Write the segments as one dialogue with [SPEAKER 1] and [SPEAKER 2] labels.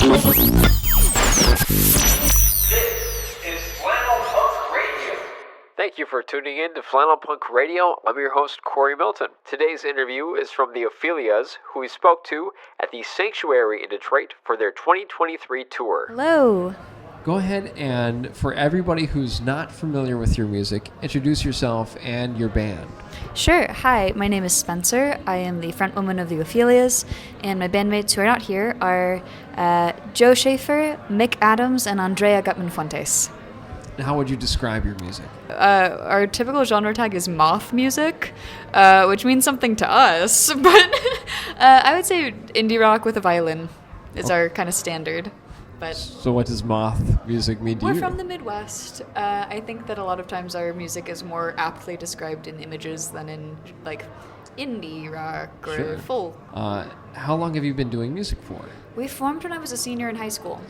[SPEAKER 1] Thank you for tuning in to Flannel Punk Radio. I'm your host, Corey Milton. Today's interview is from the Ophelias, who we spoke to at the Sanctuary in Detroit for their 2023 tour.
[SPEAKER 2] Hello.
[SPEAKER 3] Go ahead and, for everybody who's not familiar with your music, introduce yourself and your band.
[SPEAKER 2] Sure. Hi, my name is Spencer. I am the frontwoman of the Ophelias, and my bandmates who are not here are Joe Schaefer, Mick Adams, and Andrea Gutman-Fuentes.
[SPEAKER 3] How would you describe your music?
[SPEAKER 2] Our typical genre tag is moth music, which means something to us, but I would say indie rock with a violin is our kind of standard. But
[SPEAKER 3] so what does moth music mean to you?
[SPEAKER 2] We're from the Midwest. I think that a lot of times our music is more aptly described in images than in, like, indie rock or folk.
[SPEAKER 3] How long have you been doing music for?
[SPEAKER 2] We formed when I was a senior in high school.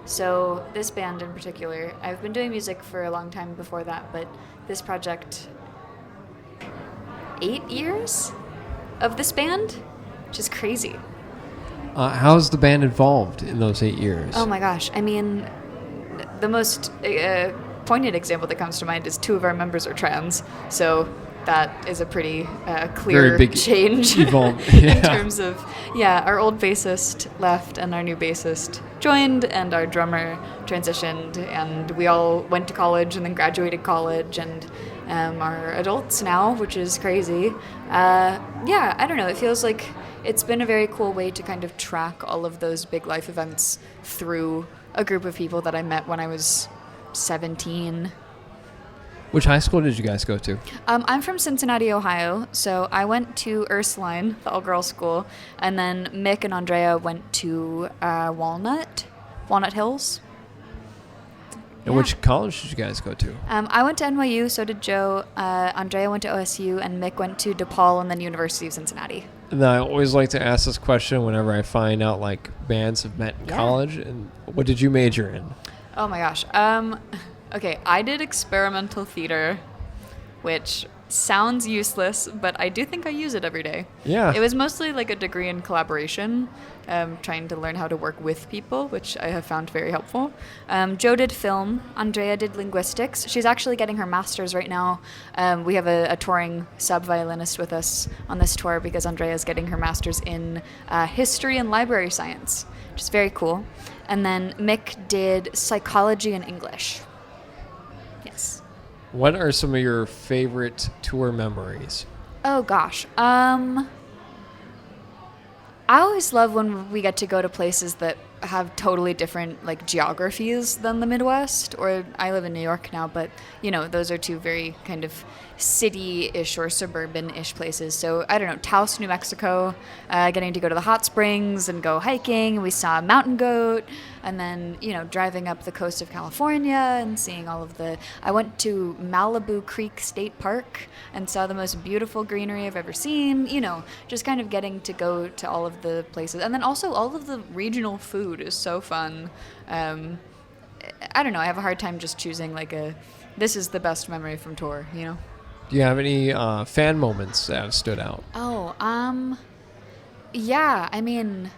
[SPEAKER 2] So this band in particular, I've been doing music for a long time before that, but this project, 8 years of this band, which is crazy.
[SPEAKER 3] How's the band evolved in those 8 years?
[SPEAKER 2] Oh my gosh. I mean, the most poignant example that comes to mind is 2 of our members are trans. So that is a pretty clear
[SPEAKER 3] very big
[SPEAKER 2] change in terms of, our old bassist left and our new bassist joined and our drummer transitioned, and we all went to college and then graduated college and are adults now, which is crazy. I don't know. It feels like it's been a very cool way to kind of track all of those big life events through a group of people that I met when I was 17.
[SPEAKER 3] Which high school did you guys go to?
[SPEAKER 2] I'm from Cincinnati, Ohio, so I went to Ursuline, the all-girls school, and then Mick and Andrea went to Walnut Hills.
[SPEAKER 3] And which college did you guys go to?
[SPEAKER 2] I went to NYU, so did Joe. Andrea went to OSU, and Mick went to DePaul and then University of Cincinnati.
[SPEAKER 3] And I always like to ask this question whenever I find out, like, bands have met in college. And what did you major in?
[SPEAKER 2] Oh my gosh. Okay, I did experimental theater, which sounds useless, but I do think I use it every day.
[SPEAKER 3] Yeah.
[SPEAKER 2] It was mostly like a degree in collaboration, trying to learn how to work with people, which I have found very helpful. Joe did film. Andrea did linguistics. She's actually getting her master's right now. We have a touring sub-violinist with us on this tour because Andrea is getting her master's in history and library science, which is very cool. And then Mick did psychology and English. Yes.
[SPEAKER 3] What are some of your favorite tour memories?
[SPEAKER 2] Oh gosh. I always love when we get to go to places that have totally different, like, geographies than the Midwest. Or I live in New York now, but, you know, those are 2 very kind of city-ish or suburban-ish places. So, I don't know, Taos, New Mexico, getting to go to the hot springs and go hiking. We saw a mountain goat. And then, you know, driving up the coast of California and seeing all of the... I went to Malibu Creek State Park and saw the most beautiful greenery I've ever seen. You know, just kind of getting to go to all of the places. And then also all of the regional food is so fun. I don't know, I have a hard time just choosing, like, this is the best memory from tour, you know?
[SPEAKER 3] Do you have any fan moments that have stood out?
[SPEAKER 2] Yeah, I mean...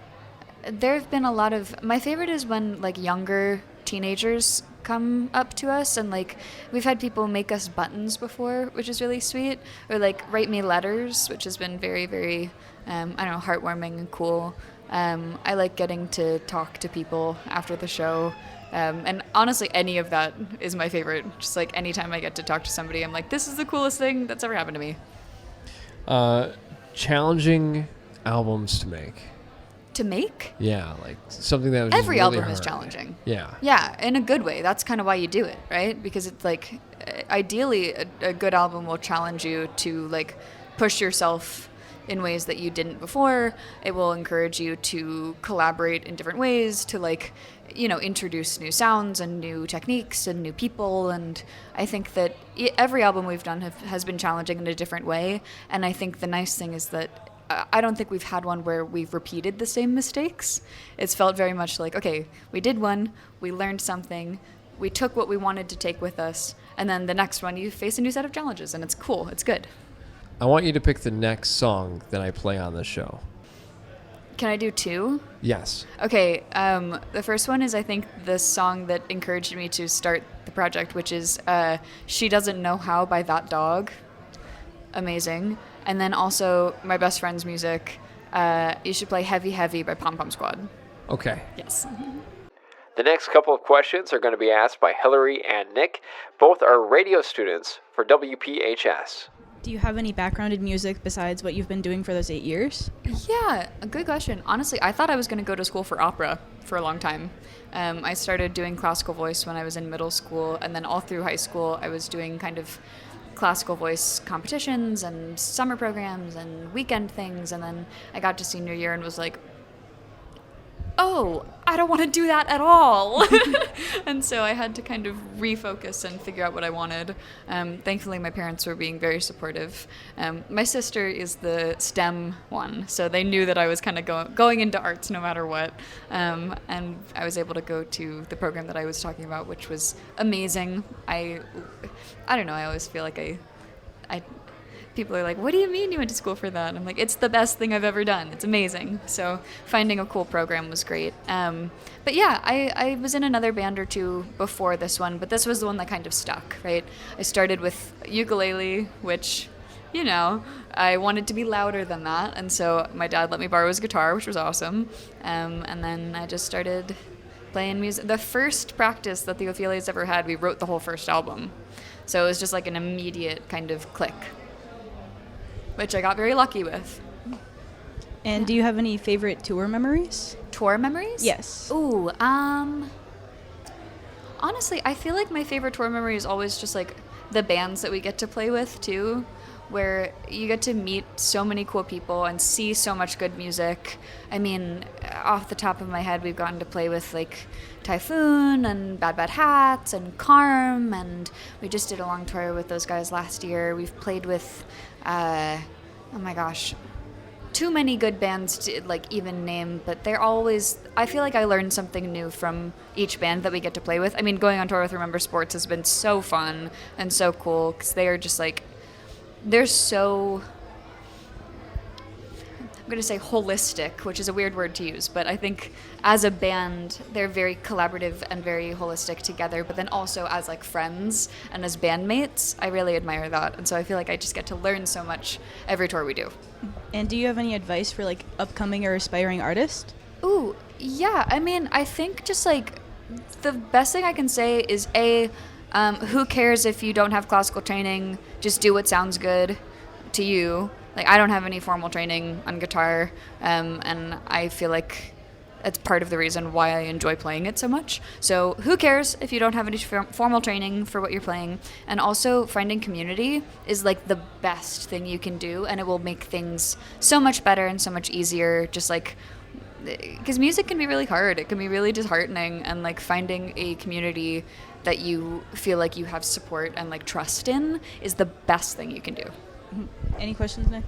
[SPEAKER 2] There have been a lot of... My favorite is when, like, younger teenagers come up to us and, like, we've had people make us buttons before, which is really sweet, or, like, write me letters, which has been very, very, I don't know, heartwarming and cool. I like getting to talk to people after the show, and honestly, any of that is my favorite. Just, like, anytime I get to talk to somebody, I'm like, this is the coolest thing that's ever happened to me.
[SPEAKER 3] Challenging albums to make.
[SPEAKER 2] To make?
[SPEAKER 3] Yeah, like something that was
[SPEAKER 2] every
[SPEAKER 3] really
[SPEAKER 2] album
[SPEAKER 3] hard.
[SPEAKER 2] is challenging.
[SPEAKER 3] Yeah,
[SPEAKER 2] in a good way. That's kind of why you do it, right? Because it's like, ideally a good album will challenge you to, like, push yourself in ways that you didn't before. It will encourage you to collaborate in different ways, to, like, you know, introduce new sounds and new techniques and new people. And I think that every album we've done has been challenging in a different way. And I think the nice thing is that I don't think we've had one where we've repeated the same mistakes. It's felt very much like, okay, we did one, we learned something, we took what we wanted to take with us, and then the next one you face a new set of challenges, and it's cool, it's good.
[SPEAKER 3] I want you to pick the next song that I play on this show.
[SPEAKER 2] Can I do two?
[SPEAKER 3] Yes.
[SPEAKER 2] Okay, the first one is, I think, the song that encouraged me to start the project, which is She Doesn't Know How by That Dog. Amazing. And then also my best friend's music, you should play Heavy Heavy by Pom Pom Squad.
[SPEAKER 3] Okay.
[SPEAKER 2] Yes.
[SPEAKER 1] The next couple of questions are going to be asked by Hillary and Nick. Both are radio students for WPHS.
[SPEAKER 4] Do you have any background in music besides what you've been doing for those 8 years?
[SPEAKER 2] Yeah, a good question. Honestly, I thought I was going to go to school for opera for a long time. I started doing classical voice when I was in middle school, and then all through high school I was doing kind of classical voice competitions and summer programs and weekend things, and then I got to senior year and was like, oh, I don't want to do that at all. And so I had to kind of refocus and figure out what I wanted. Thankfully, my parents were being very supportive. My sister is the STEM one, so they knew that I was kind of going into arts no matter what. And I was able to go to the program that I was talking about, which was amazing. I don't know, I always feel like I people are like, what do you mean you went to school for that? And I'm like, it's the best thing I've ever done. It's amazing. So finding a cool program was great. But yeah, I was in another band or two before this one, but this was the one that kind of stuck, right? I started with ukulele, which, you know, I wanted to be louder than that. And so my dad let me borrow his guitar, which was awesome. And then I just started playing music. The first practice that the Ophelias ever had, we wrote the whole first album. So it was just like an immediate kind of click, which I got very lucky with.
[SPEAKER 4] And do you have any favorite tour memories?
[SPEAKER 2] Tour memories?
[SPEAKER 4] Yes.
[SPEAKER 2] Ooh, honestly, I feel like my favorite tour memory is always just like the bands that we get to play with too, where you get to meet so many cool people and see so much good music. I mean, off the top of my head, we've gotten to play with like Typhoon and Bad Bad Hats and Carm, and we just did a long tour with those guys last year. We've played with oh my gosh, too many good bands to like even name, but they're always, I feel like I learned something new from each band that we get to play with. I mean, going on tour with Remember Sports has been so fun and so cool because they are just like, they're so, I'm going to say holistic, which is a weird word to use, but I think as a band, they're very collaborative and very holistic together, but then also as like friends and as bandmates, I really admire that. And so I feel like I just get to learn so much every tour we do.
[SPEAKER 4] And do you have any advice for like upcoming or aspiring artists?
[SPEAKER 2] Ooh, yeah. I mean, I think just like the best thing I can say is who cares if you don't have classical training? Just do what sounds good to you. Like, I don't have any formal training on guitar, and I feel like it's part of the reason why I enjoy playing it so much. So who cares if you don't have any formal training for what you're playing? And also finding community is like the best thing you can do, and it will make things so much better and so much easier. Just like, because music can be really hard. It can be really disheartening, and like finding a community that you feel like you have support and like trust in is the best thing you can do.
[SPEAKER 4] Any questions, Nick?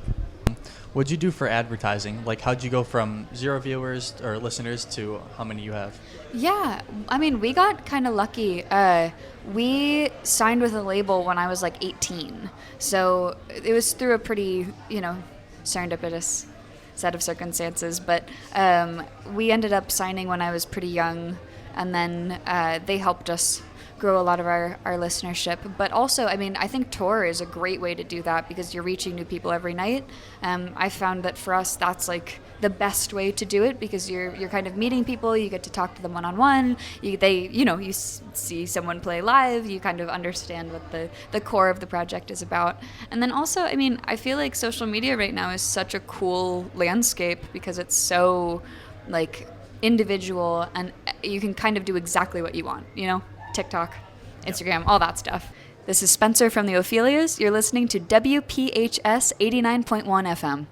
[SPEAKER 5] What'd you do for advertising? Like, how'd you go from 0 viewers or listeners to how many you have?
[SPEAKER 2] Yeah, I mean, we got kind of lucky. We signed with a label when I was like 18. So it was through a pretty, serendipitous set of circumstances. But we ended up signing when I was pretty young. And then they helped us grow a lot of our listenership. But also, I mean, I think tour is a great way to do that because you're reaching new people every night. I found that for us, that's like the best way to do it because you're kind of meeting people, you get to talk to them one-on-one, you see someone play live, you kind of understand what the core of the project is about. And then also, I mean, I feel like social media right now is such a cool landscape because it's so like individual and you can kind of do exactly what you want, TikTok, Instagram, all that stuff. This is Spencer from the Ophelias. You're listening to WPHS 89.1 FM.